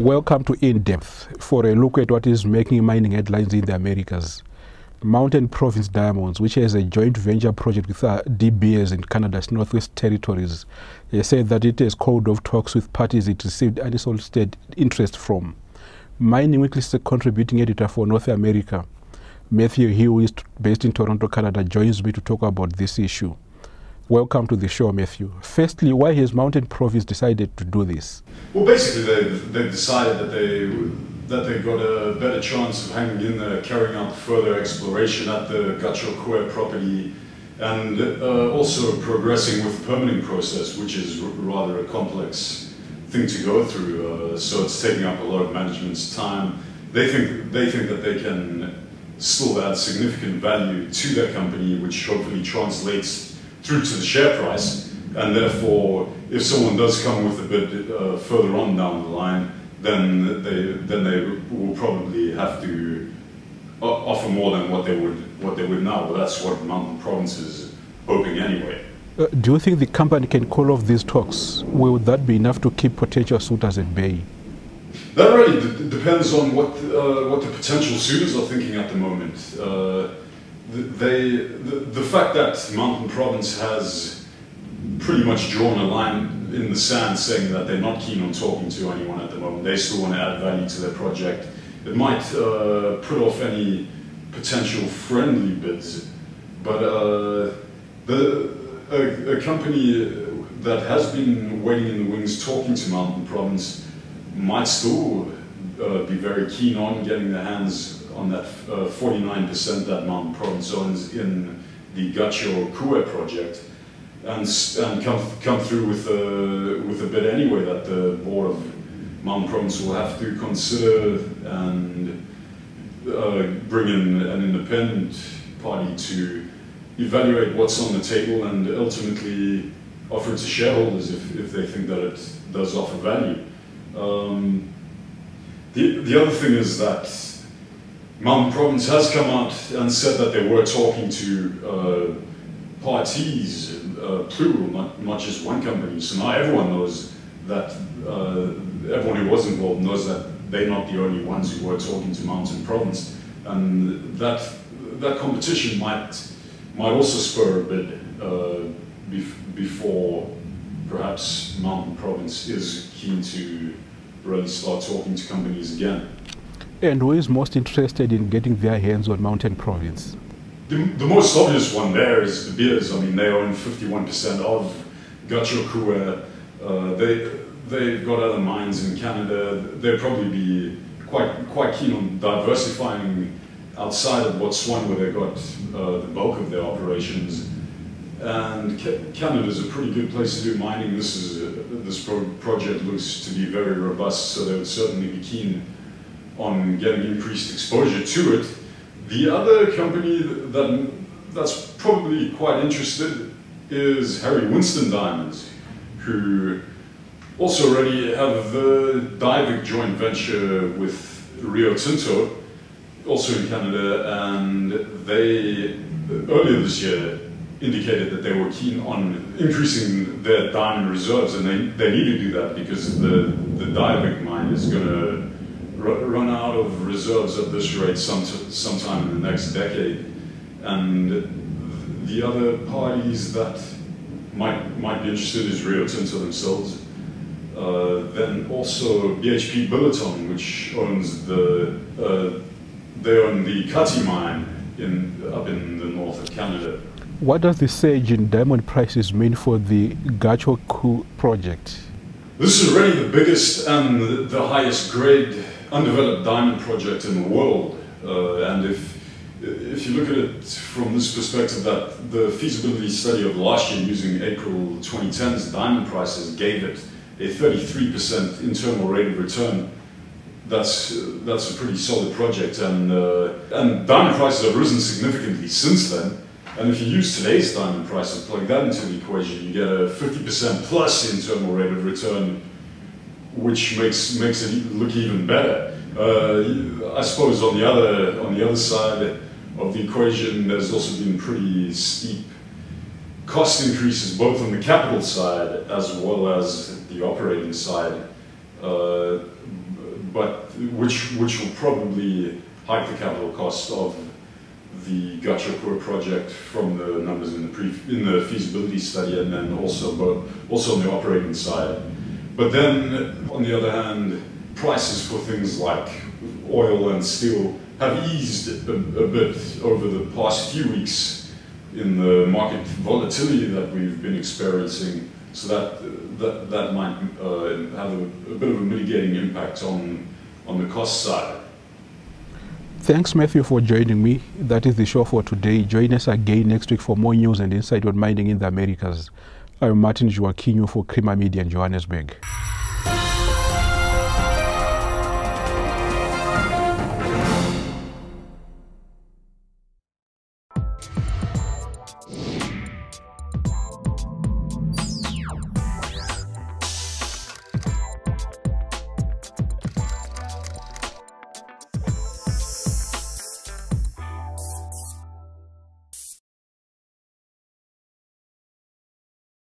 Welcome to In Depth for a look at what is making mining headlines in the Americas. Mountain Province Diamonds, which has a joint venture project with De Beers in Canada's Northwest Territories, said that it has called off talks with parties it received unsolicited interest from. Mining Weekly's contributing editor for North America, Matthew Hill, who is based in Toronto, Canada, joins me to talk about this issue. Welcome to the show, Matthew. Firstly, why has Mountain Province decided to do this? Well, basically, they've decided that they've got a better chance of hanging in there, carrying out further exploration at the Gachokwe property, and also progressing with the permitting process, which is rather a complex thing to go through. So it's taking up a lot of management's time. They think that they can still add significant value to their company, which hopefully translates through to the share price, and therefore, if someone does come with a bit further on down the line, then they will probably have to offer more than what they would now. But that's what Mountain Province is hoping anyway. Do you think the company can call off these talks? Will that be enough to keep potential suitors at bay? That really depends on what the potential suitors are thinking at the moment. The fact that Mountain Province has pretty much drawn a line in the sand saying that they're not keen on talking to anyone at the moment, they still want to add value to their project, it might put off any potential friendly bids. But a company that has been waiting in the wings talking to Mountain Province might still be very keen on getting their hands on that 49% that Mountain Province owns in the Gachokwe project, and come through with a bid anyway that the board of Mountain Province will have to consider, and bring in an independent party to evaluate what's on the table and ultimately offer it to shareholders if they think that it does offer value. The other thing is that Mountain Province has come out and said that they were talking to parties, plural, not just one company. So now everyone knows that, everyone who was involved knows that they're not the only ones who were talking to Mountain Province. And that competition might also spur a bid before perhaps Mountain Province is keen to really start talking to companies again. And who is most interested in getting their hands on Mountain Province? The most obvious one there is De Beers. I mean, they own 51% of Gachokwe. They've got other mines in Canada. They'll probably be quite keen on diversifying outside of Botswana, where they've got the bulk of their operations. And Canada is a pretty good place to do mining. This project looks to be very robust, so they would certainly be keen on getting increased exposure to it. The other company that's probably quite interested is Harry Winston Diamonds, who also already have the Diavik joint venture with Rio Tinto, also in Canada, and they earlier this year indicated that they were keen on increasing their diamond reserves, and they need to do that because the Diavik mine is going to run out of reserves at this rate sometime in the next decade. And the other parties that might be interested is Rio Tinto themselves. Then also BHP Billiton, which owns they own the Kati mine up in the north of Canada. What does the surge in diamond prices mean for the Gachokwe project? This is already the biggest and the highest grade undeveloped diamond project in the world. And if you look at it from this perspective, that the feasibility study of last year using April 2010's diamond prices gave it a 33% internal rate of return, that's a pretty solid project. And diamond prices have risen significantly since then. And if you use today's diamond prices, plug that into the equation, you get a 50% plus internal rate of return, which makes it look even better. I suppose on the other side of the equation, there's also been pretty steep cost increases, both on the capital side as well as the operating side. but which will probably hike the capital cost of the Gachapur project from the numbers in the feasibility study, and then also on the operating side. But then, on the other hand, prices for things like oil and steel have eased a bit over the past few weeks in the market volatility that we've been experiencing. So that might have a bit of a mitigating impact on the cost side. Thanks, Matthew, for joining me. That is the show for today. Join us again next week for more news and insight on mining in the Americas. I'm Martin Joaquino for Crema Media in Johannesburg.